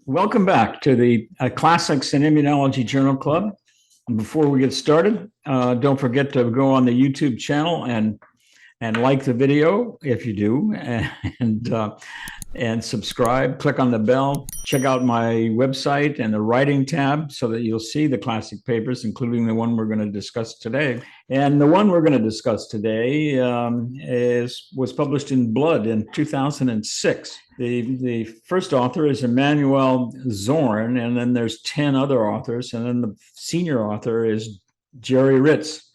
Welcome back to the Classics in Immunology Journal Club. And before we get started, don't forget to go on the YouTube channel and like the video if you do, and subscribe. Click on the bell. Check out my website and the writing tab so that you'll see the classic papers, including the one we're going to discuss today. And the one we're going to discuss today was published in Blood in 2006. The first author is Emmanuel Zorn, and then there's 10 other authors, and then the senior author is Jerry Ritz.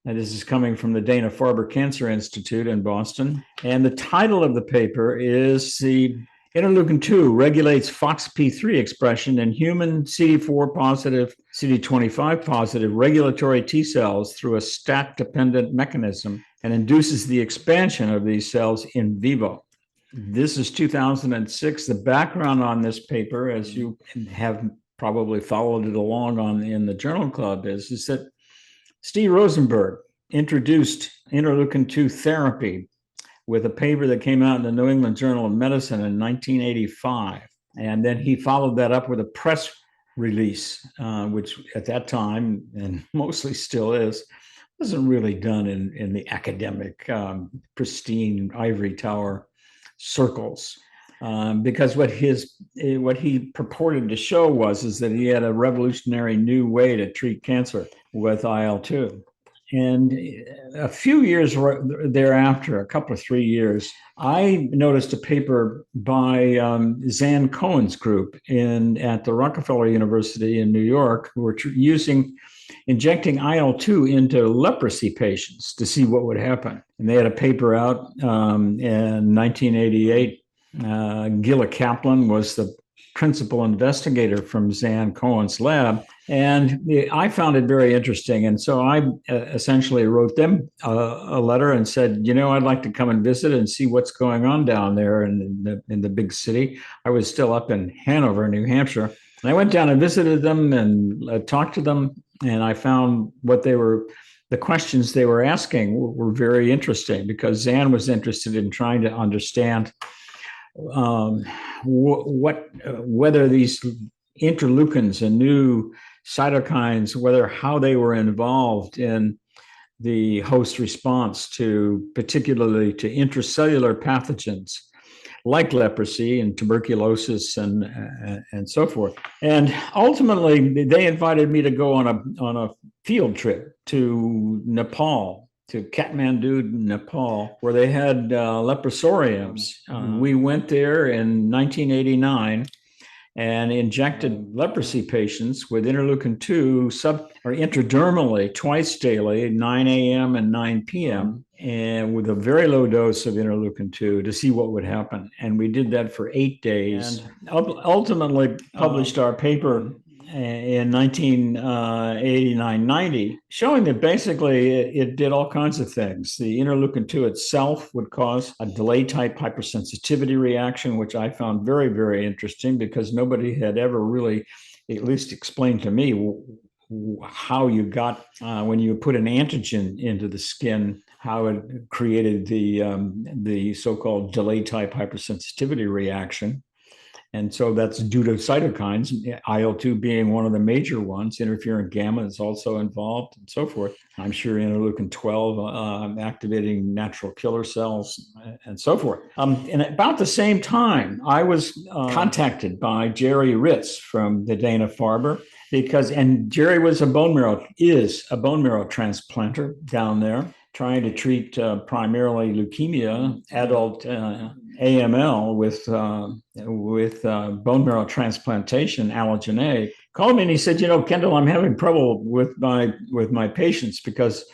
And this is coming from the Dana-Farber Cancer Institute in Boston. And the title of the paper is the interleukin-2 regulates FOXP3 expression in human CD4 positive, CD25 positive regulatory T cells through a STAT-dependent mechanism and induces the expansion of these cells in vivo. This is 2006. The background on this paper, as you have probably followed it along in the Journal Club, is that Steve Rosenberg introduced interleukin-2 therapy with a paper that came out in the New England Journal of Medicine in 1985. And then he followed that up with a press release, which at that time, and mostly still is, wasn't really done in the academic, pristine ivory tower circles. Because what he purported to show was that he had a revolutionary new way to treat cancer with IL-2. And a few years thereafter, a couple of 3 years, I noticed a paper by Zan Cohen's group at the Rockefeller University in New York, who were injecting IL-2 into leprosy patients to see what would happen. And they had a paper out in 1988. Gilla Kaplan was the principal investigator from Zan Cohen's lab. And I found it very interesting. And so I essentially wrote them a letter and said, I'd like to come and visit and see what's going on down there in the big city. I was still up in Hanover, New Hampshire. And I went down and visited them and talked to them. And I found the questions they were asking were very interesting, because Zan was interested in trying to understand whether these interleukins and new cytokines, how they were involved in the host response particularly to intracellular pathogens like leprosy and tuberculosis and so forth. And ultimately, they invited me to go on a field trip to Nepal, to Kathmandu, Nepal, where they had leprosariums. We went there in 1989 and injected leprosy patients with interleukin-2 intradermally twice daily, 9 a.m. and 9 p.m., and with a very low dose of interleukin-2 to see what would happen. And we did that for 8 days. And ultimately published our paper in 1989-90, showing that basically it did all kinds of things. The interleukin-2 itself would cause a delay-type hypersensitivity reaction, which I found very, very interesting, because nobody had ever really, at least explained to me, how you got, when you put an antigen into the skin, how it created the so-called delay-type hypersensitivity reaction. And so that's due to cytokines, IL-2 being one of the major ones. Interferon gamma is also involved and so forth. I'm sure interleukin-12 activating natural killer cells and so forth. And about the same time, I was contacted by Jerry Ritz from the Dana-Farber, and Jerry is a bone marrow transplanter down there, trying to treat primarily leukemia, adult AML with bone marrow transplantation, allogeneic. Called me and he said, Kendall, I'm having trouble with my patients, because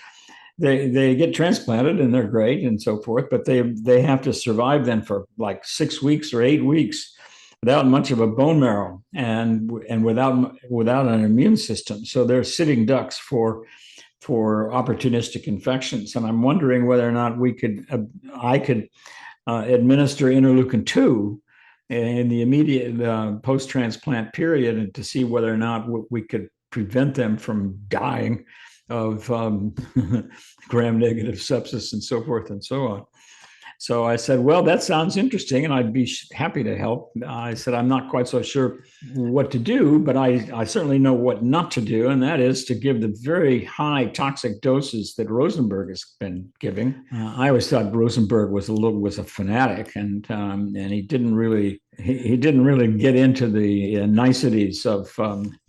they get transplanted and they're great and so forth, but they have to survive then for like 6 weeks or 8 weeks without much of a bone marrow and without an immune system. So they're sitting ducks for opportunistic infections. And I'm wondering whether or not I could administer interleukin-2 in the immediate post-transplant period, and to see whether or not we could prevent them from dying of gram-negative sepsis and so forth and so on. So I said, well, that sounds interesting, and I'd be happy to help. I said, I'm not quite so sure what to do, but I certainly know what not to do, and that is to give the very high toxic doses that Rosenberg has been giving. I always thought Rosenberg was a fanatic, and he didn't really get into the niceties of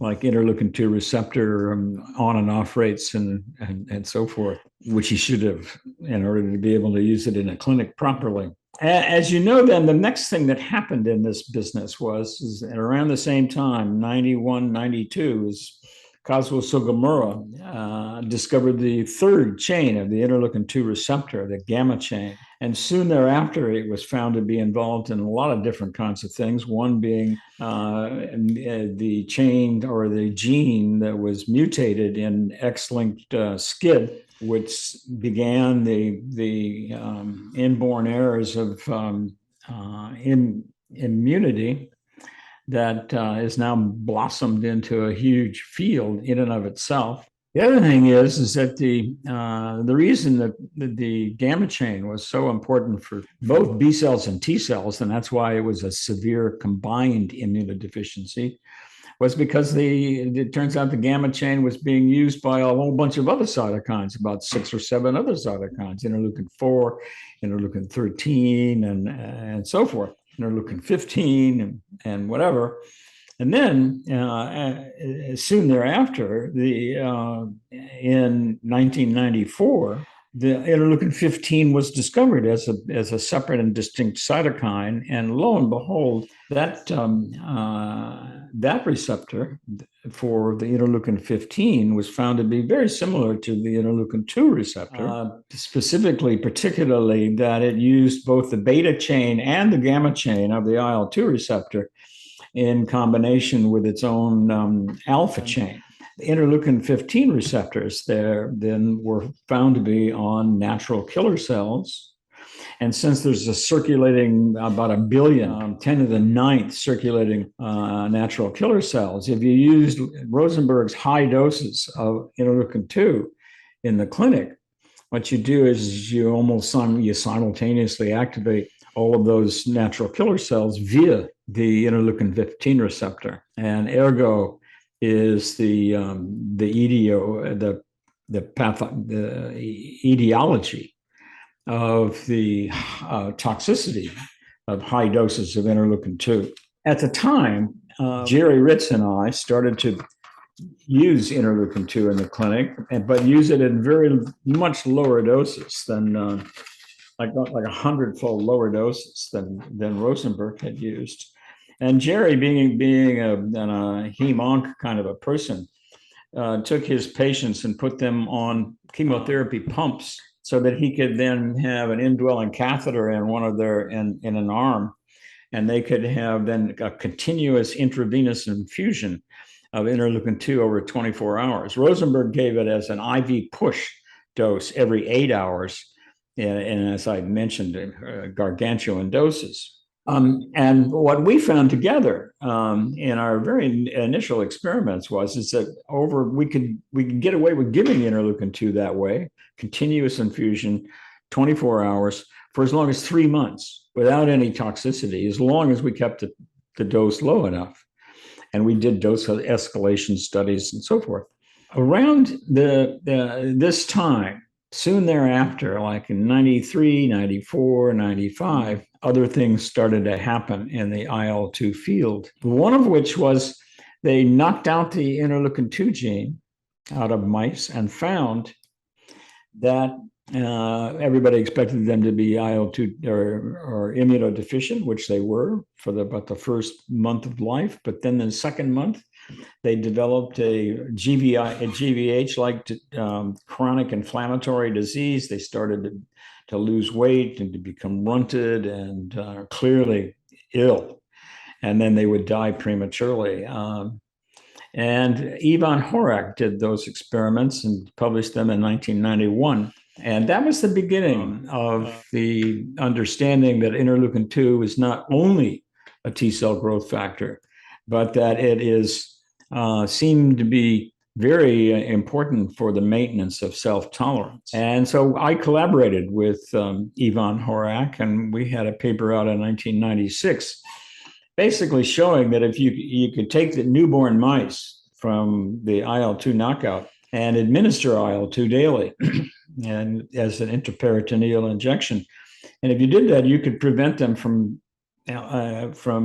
like interleukin-2 receptor on and off rates and so forth, which he should have in order to be able to use it in a clinic properly. As you know, then the next thing that happened in this business was around the same time, 91, 92, is Kazuo Sugimura discovered the third chain of the interleukin-2 receptor, the gamma chain. And soon thereafter, it was found to be involved in a lot of different kinds of things, one being the chain or the gene that was mutated in X-linked SCID, which began the inborn errors of immunity that is now blossomed into a huge field in and of itself. The other thing is that the reason that the gamma chain was so important for both B cells and T cells, and that's why it was a severe combined immunodeficiency, was because it turns out the gamma chain was being used by a whole bunch of other cytokines, about 6 or 7 other cytokines, interleukin-4, interleukin-13, and so forth, interleukin-15 and whatever. And then soon thereafter, in 1994, the interleukin-15 was discovered as a separate and distinct cytokine, and lo and behold, that receptor for the interleukin-15 was found to be very similar to the interleukin-2 receptor, particularly that it used both the beta chain and the gamma chain of the IL-2 receptor in combination with its own alpha chain. The interleukin-15 receptors there then were found to be on natural killer cells. And since there's a circulating about 1 billion, 10 to the 9th circulating natural killer cells, if you used Rosenberg's high doses of interleukin-2 in the clinic, what you do is you simultaneously activate all of those natural killer cells via the interleukin-15 receptor, and ergo is the etiology of the toxicity of high doses of interleukin-2. At the time, Jerry Ritz and I started to use interleukin-2 in the clinic, but use it in very much lower doses than like 100-fold lower doses than Rosenberg had used. And Jerry, being a hem-onc kind of a person, took his patients and put them on chemotherapy pumps so that he could then have an indwelling catheter in in an arm, and they could have then a continuous intravenous infusion of interleukin-2 over 24 hours. Rosenberg gave it as an IV push dose every 8 hours, and as I mentioned, gargantuan doses. And what we found together in our very initial experiments is that we could get away with giving interleukin-2 that way, continuous infusion, 24 hours for as long as 3 months without any toxicity, as long as we kept the dose low enough. And we did dose escalation studies and so forth. Around this time, soon thereafter, like in 93, 94, 95, other things started to happen in the IL-2 field, one of which was they knocked out the interleukin-2 gene out of mice and found that everybody expected them to be IL-2 or immunodeficient, which they were for about the first month of life. But then the second month, they developed a GVH-like chronic inflammatory disease. They started to lose weight and to become runted and clearly ill. And then they would die prematurely. And Ivan Horak did those experiments and published them in 1991. And that was the beginning of the understanding that interleukin-2 is not only a T cell growth factor, but that it is seemed to be very important for the maintenance of self-tolerance. And so I collaborated with Ivan Horak, and we had a paper out in 1996 basically showing that if you could take the newborn mice from the IL-2 knockout and administer IL-2 daily and as an intraperitoneal injection, and if you did that, you could prevent them from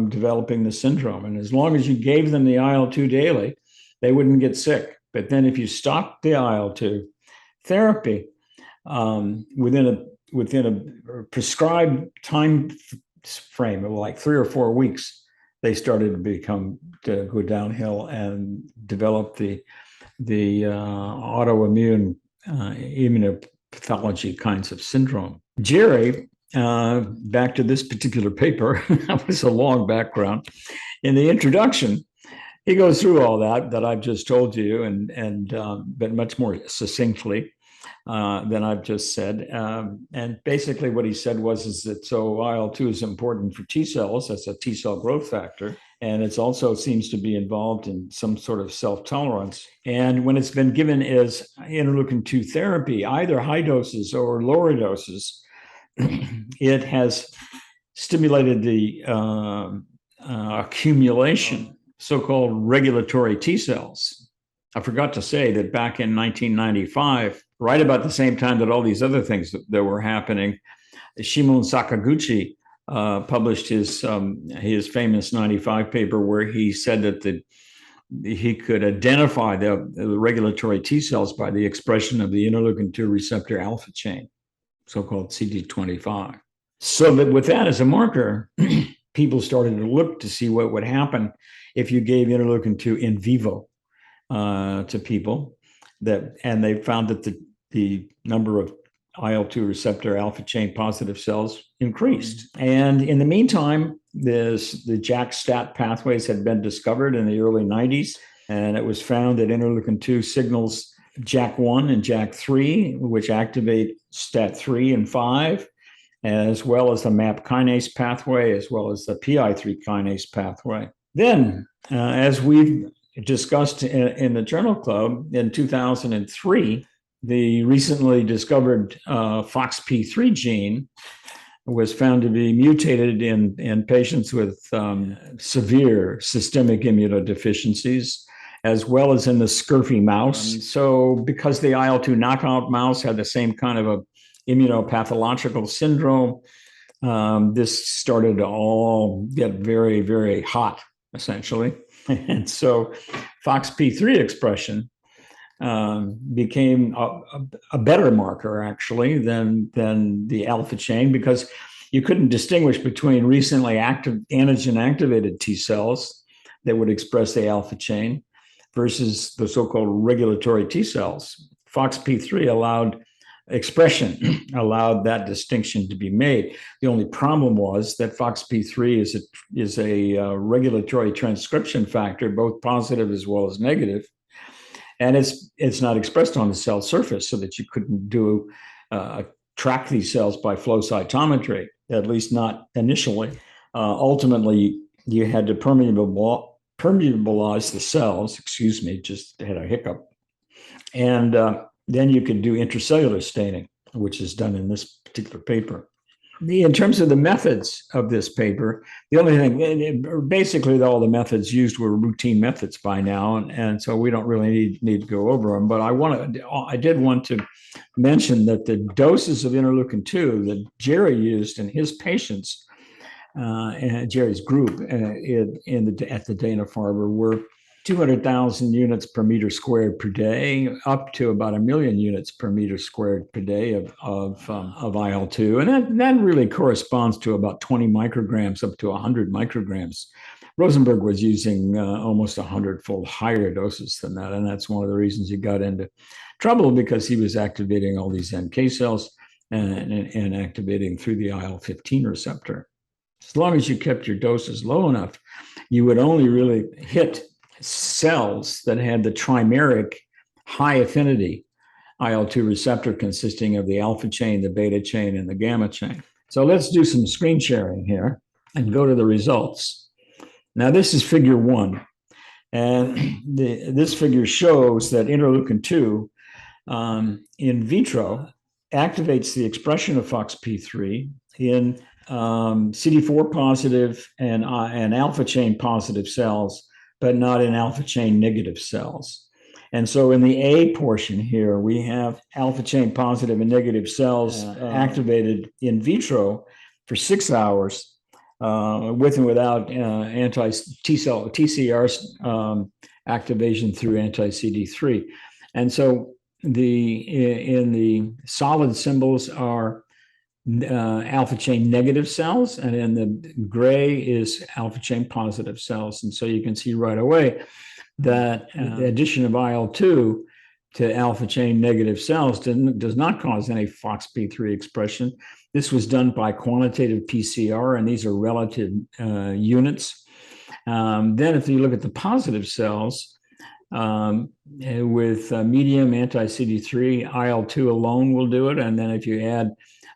developing the syndrome. And as long as you gave them the IL-2 daily, they wouldn't get sick. But then if you stopped the IL-2 therapy within a prescribed time frame of like 3 or 4 weeks, they started to go downhill and develop the autoimmune immunopathology kinds of syndrome. Jerry, back to this particular paper, that was a long background. In the introduction, he goes through all that I've just told you, but much more succinctly than I've just said. And basically what he said is that so IL-2 is important for T cells as a T cell growth factor. And it also seems to be involved in some sort of self-tolerance. And when it's been given as interleukin-2 therapy, either high doses or lower doses, it has stimulated the accumulation, so-called regulatory T cells. I forgot to say that back in 1995, right about the same time that all these other things that were happening, Shimon Sakaguchi published his famous 95 paper where he said that he could identify the regulatory T cells by the expression of the interleukin-2 receptor alpha chain, so-called CD25. So that with that as a marker, people started to look to see what would happen if you gave interleukin-2 in vivo to people, and they found that the number of IL-2 receptor alpha chain positive cells increased. And in the meantime, the JAK-STAT pathways had been discovered in the early 90s, and it was found that interleukin-2 signals JAK1 and JAK3, which activate STAT3 and 5, as well as the MAP kinase pathway, as well as the PI3 kinase pathway. Then, as we've discussed in the Journal Club in 2003, the recently discovered FOXP3 gene was found to be mutated in patients with severe systemic immunodeficiencies, as well as in the scurfy mouse. So because the IL-2 knockout mouse had the same kind of a immunopathological syndrome, this started to all get very, very hot, essentially. And so FOXP3 expression became a better marker, actually, than the alpha chain, because you couldn't distinguish between recently active antigen-activated T cells that would express the alpha chain versus the so-called regulatory T cells. FOXP3 allowed that distinction to be made. The only problem was that FOXP3 is a regulatory transcription factor, both positive as well as negative. And it's not expressed on the cell surface, so that you couldn't track these cells by flow cytometry, at least not initially. Ultimately, you had to permeabilize the cells. Excuse me, just had a hiccup. And then you could do intracellular staining, which is done in this particular paper. In terms of the methods of this paper, the only thing, basically all the methods used were routine methods by now, and so we don't really need to go over them. But I did want to mention that the doses of interleukin-2 that Jerry used in his patients, and Jerry's group at the Dana-Farber, were 200,000 units per meter squared per day, up to about 1 million units per meter squared per day of IL-2. And that really corresponds to about 20 micrograms up to 100 micrograms. Rosenberg was using almost 100-fold higher doses than that. And that's one of the reasons he got into trouble, because he was activating all these NK cells and activating through the IL-15 receptor. As long as you kept your doses low enough, you would only really hit cells that had the trimeric high affinity IL-2 receptor consisting of the alpha chain, the beta chain, and the gamma chain. So let's do some screen sharing here and go to the results. Now, this is figure 1. And this figure shows that interleukin-2 in vitro activates the expression of FOXP3 in CD4 positive and alpha chain positive cells, but not in alpha chain negative cells. And so in the A portion here, we have alpha chain positive and negative cells activated in vitro for 6 hours with and without TCR activation through anti-CD3. And so in the solid symbols are alpha chain negative cells, and in the gray is alpha chain positive cells. And so you can see right away that the addition of IL-2 to alpha chain negative cells does not cause any FOXP3 expression. This was done by quantitative PCR, and these are relative units. Then if you look at the positive cells, with medium anti-CD3, IL-2 alone will do it. And then if you add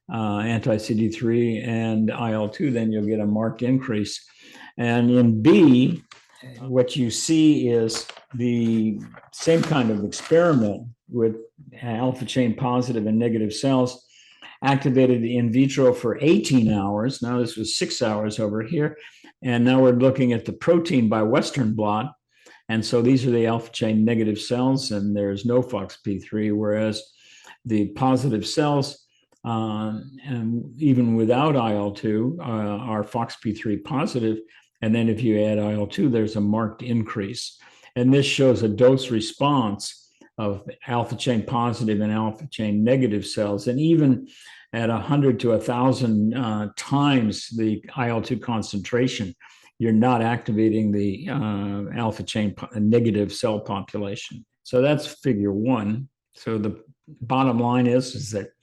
anti-CD3 and IL-2, then you'll get a marked increase. And in B, what you see is the same kind of experiment with alpha chain positive and negative cells activated in vitro for 18 hours. Now this was 6 hours over here. And now we're looking at the protein by Western blot. And so these are the alpha chain negative cells, and there's no FOXP3, whereas the positive cells, and even without IL-2, are FOXP3 positive. And then if you add IL-2, there's a marked increase. And this shows a dose response of alpha chain positive and alpha chain negative cells. And even at 100 to 1,000 times the IL-2 concentration, you're not activating the alpha chain negative cell population. So that's figure 1. So the bottom line is that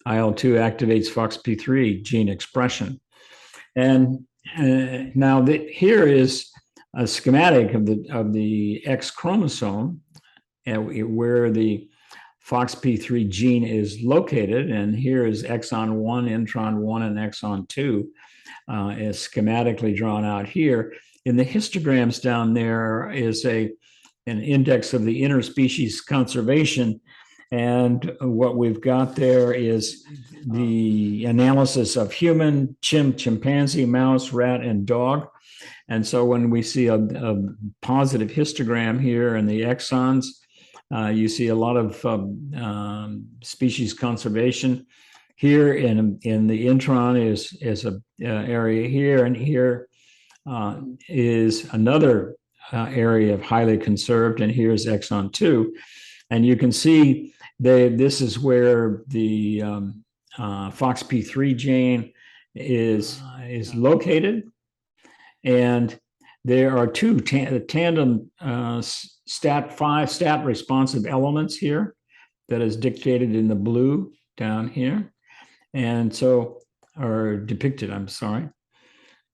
IL-2 activates FOXP3 gene expression. And now here is a schematic of the X chromosome where the FOXP3 gene is located. And here is exon 1, intron 1, and exon 2 is schematically drawn out here. In the histograms down there is an index of the interspecies conservation. And what we've got there is the analysis of human, chimpanzee, mouse, rat, and dog. And so when we see a positive histogram here in the exons, you see a lot of species conservation. Here in the intron is a area here, and here is another area of highly conserved, and here's exon 2. And you can see this is where the FOXP3 gene is located. And there are two tandem STAT5, stat responsive elements here that is dictated in the blue down here. And so, or depicted, I'm sorry.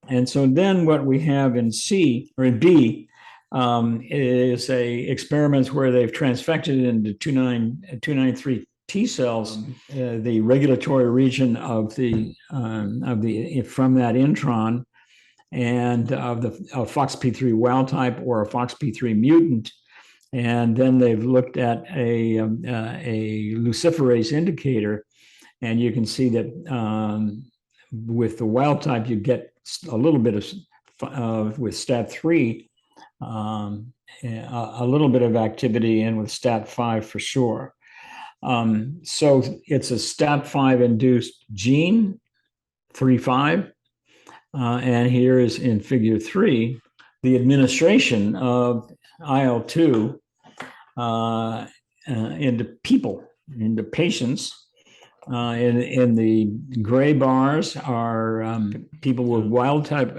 And so then what we have in C or in B is experiments where they've transfected into 293 T cells, the regulatory region of the from that intron, and of FOXP3 wild type or a FOXP3 mutant. And then they've looked at a luciferase indicator, and you can see that with the wild type you get a little bit of with STAT3. A little bit of activity, and with STAT5 for sure. So it's a STAT5 induced gene, 3.5. And here is in figure 3, the administration of IL-2 into people, into patients. In the gray bars are people with wild type,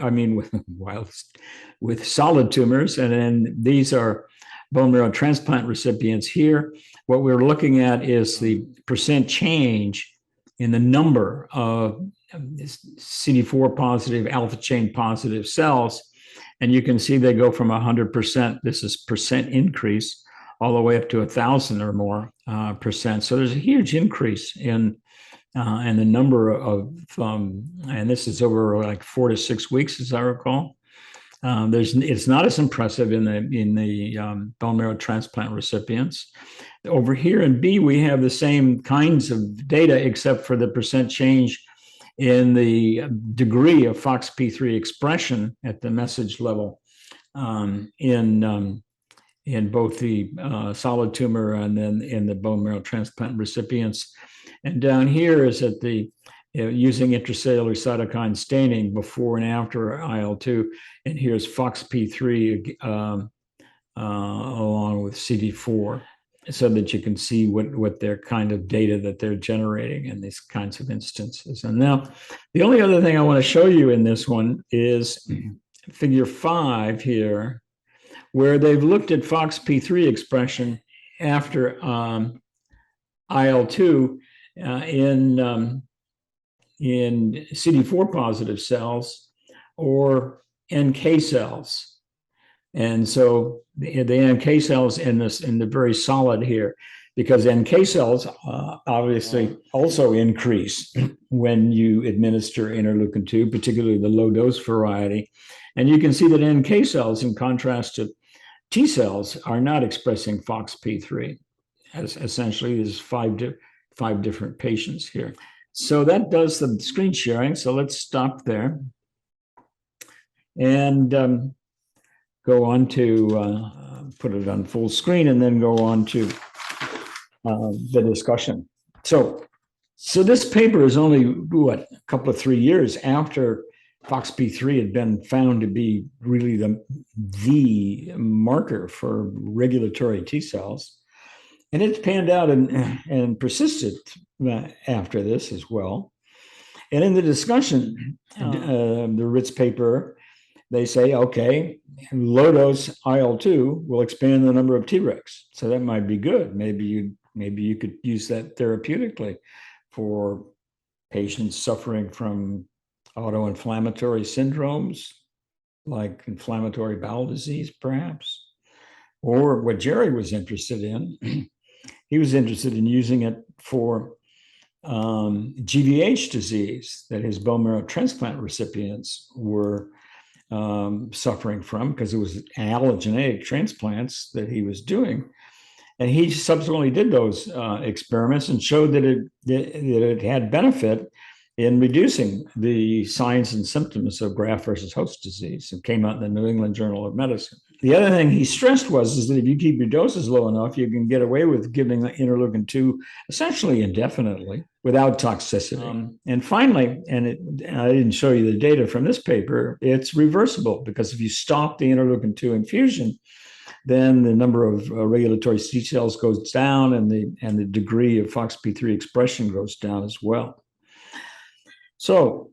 with solid tumors. And then these are bone marrow transplant recipients here. What we're looking at is the percent change in the number of CD4 positive, alpha chain positive cells. And you can see they go from 100%, this is percent increase, all the way up to 1,000 or more percent. So there's a huge increase in the number of, and this is over like 4 to 6 weeks, as I recall. It's not as impressive in the bone marrow transplant recipients. Over here in B, we have the same kinds of data, except for the percent change in the degree of FOXP3 expression at the message level in both the solid tumor and then in the bone marrow transplant recipients. And down here is at the using intracellular cytokine staining before and after IL-2, and here's FOXP3 along with CD4, so that you can see what their kind of data that they're generating in these kinds of instances. And now, the only other thing I want to show you in this one is figure 5 here, where they've looked at FOXP3 expression after IL-2 in CD4 positive cells or NK cells. And so the NK cells in the very solid here, because NK cells obviously also increase when you administer interleukin-2, particularly the low dose variety. And you can see that NK cells, in contrast to T cells, are not expressing FOXP3. As essentially, there's five different patients here. So that does the screen sharing. So let's stop there and go on to put it on full screen and then go on to the discussion. So this paper is only, what, a couple of 3 years after FOXP3 had been found to be really the marker for regulatory T cells. And it's panned out and persisted after this as well. And in the discussion, the Ritz paper, they say, okay, low dose IL-2 will expand the number of Tregs. So that might be good. Maybe you could use that therapeutically for patients suffering from autoinflammatory syndromes, like inflammatory bowel disease, perhaps. Or what Jerry was interested in, he was interested in using it for GVH disease that his bone marrow transplant recipients were suffering from, because it was allogeneic transplants that he was doing. And he subsequently did those experiments and showed that it had benefit in reducing the signs and symptoms of graft versus host disease. It came out in the New England Journal of Medicine. The other thing he stressed is that if you keep your doses low enough, you can get away with giving interleukin-2 essentially indefinitely without toxicity. And finally, I didn't show you the data from this paper, it's reversible, because if you stop the interleukin-2 infusion, then the number of regulatory T cells goes down, and the degree of FOXP3 expression goes down as well. So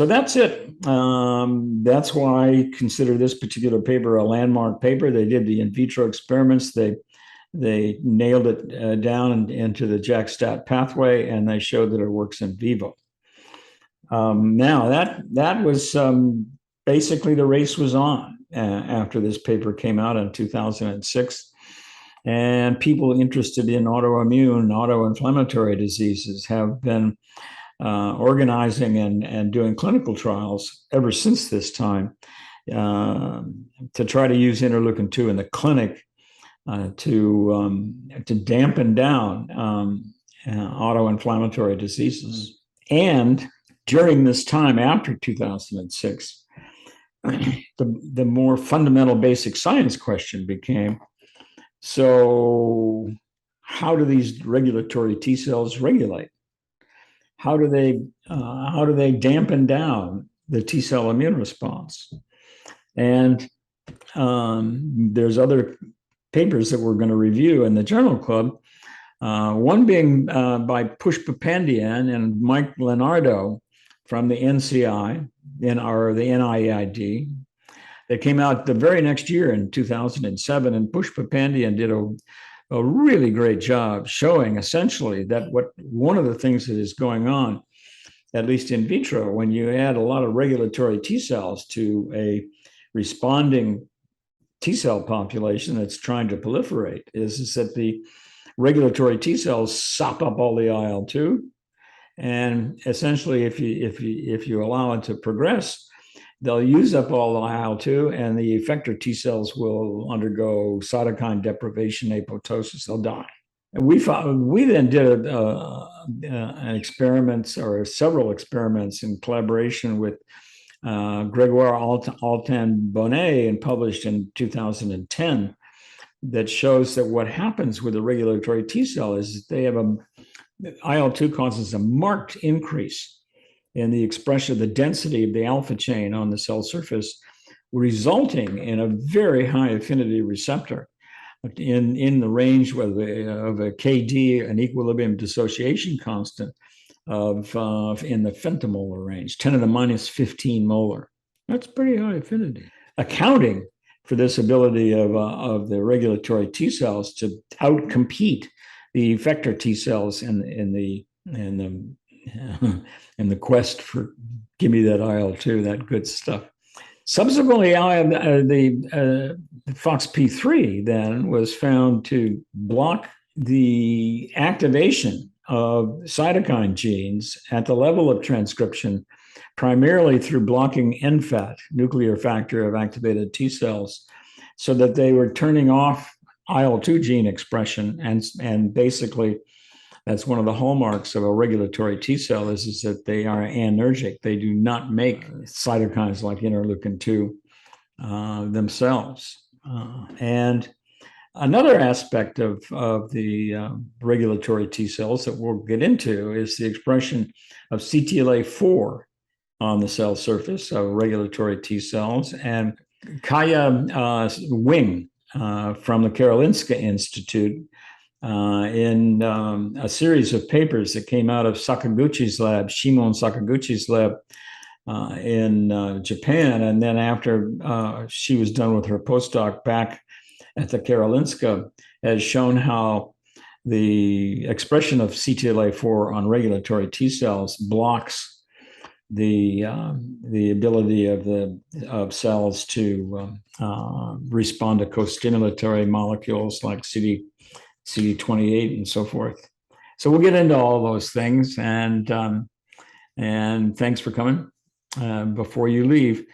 that's it. That's why I consider this particular paper a landmark paper. They did the in vitro experiments. They nailed it down into the JAK-STAT pathway, and they showed that it works in vivo. Now that was basically the race was on after this paper came out in 2006. And people interested in autoinflammatory diseases have been organizing and doing clinical trials ever since this time to try to use interleukin-2 in the clinic to dampen down autoinflammatory diseases. And during this time after 2006, the more fundamental basic science question became, so how do these regulatory T cells regulate? How do they dampen down the T cell immune response? And there's other papers that we're going to review in the Journal Club. One being by Pushpapandian and Mike Leonardo from the NCI, the NIAID. That came out the very next year in 2007, and Pushpapandian did a really great job showing essentially that one of the things that is going on, at least in vitro, when you add a lot of regulatory T cells to a responding T cell population that's trying to proliferate, is that the regulatory T cells sop up all the IL-2, and essentially, if you allow it to progress, they'll use up all the IL-2, and the effector T cells will undergo cytokine deprivation, apoptosis. They'll die. And we then did an experiments, or several experiments, in collaboration with Gregoire Altan-Bonnet, and published in 2010, that shows that what happens with the regulatory T cell is they have IL-2 causes a marked increase in the expression of the density of the alpha chain on the cell surface, resulting in a very high affinity receptor in the range of a KD, an equilibrium dissociation constant, of in the femtomolar range, 10 to the minus 15 molar. That's pretty high affinity. Accounting for this ability of the regulatory T cells to outcompete the effector T cells in the quest for give me that IL-2, that good stuff. Subsequently, the FOXP3 then was found to block the activation of cytokine genes at the level of transcription, primarily through blocking NFAT, nuclear factor of activated T cells, so that they were turning off IL-2 gene expression. And basically, that's one of the hallmarks of a regulatory T cell is that they are anergic. They do not make cytokines like interleukin-2 themselves. And another aspect of the regulatory T cells that we'll get into is the expression of CTLA-4 on the cell surface of regulatory T cells. And Kaya Wing from the Karolinska Institute, in a series of papers that came out of Sakaguchi's lab, Shimon Sakaguchi's lab in Japan. And then after she was done with her postdoc back at the Karolinska, has shown how the expression of CTLA-4 on regulatory T cells blocks the ability of cells to respond to co-stimulatory molecules like CD28 and so forth. So we'll get into all those things, and thanks for coming. Before you leave,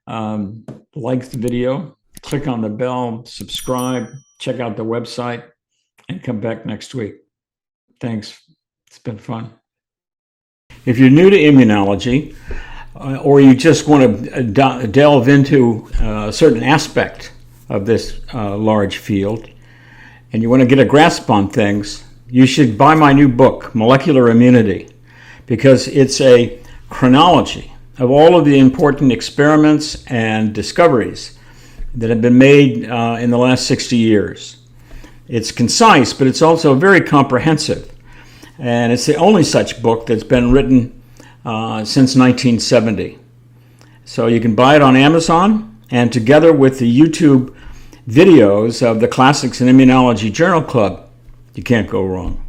like the video, click on the bell, subscribe, check out the website, and come back next week. Thanks. It's been fun. If you're new to immunology, or you just want to delve into a certain aspect of this large field, and you want to get a grasp on things, you should buy my new book, Molecular Immunity, because it's a chronology of all of the important experiments and discoveries that have been made in the last 60 years. It's concise, but it's also very comprehensive. And it's the only such book that's been written since 1970. So you can buy it on Amazon, and together with the YouTube videos of the Classics in Immunology Journal Club, you can't go wrong.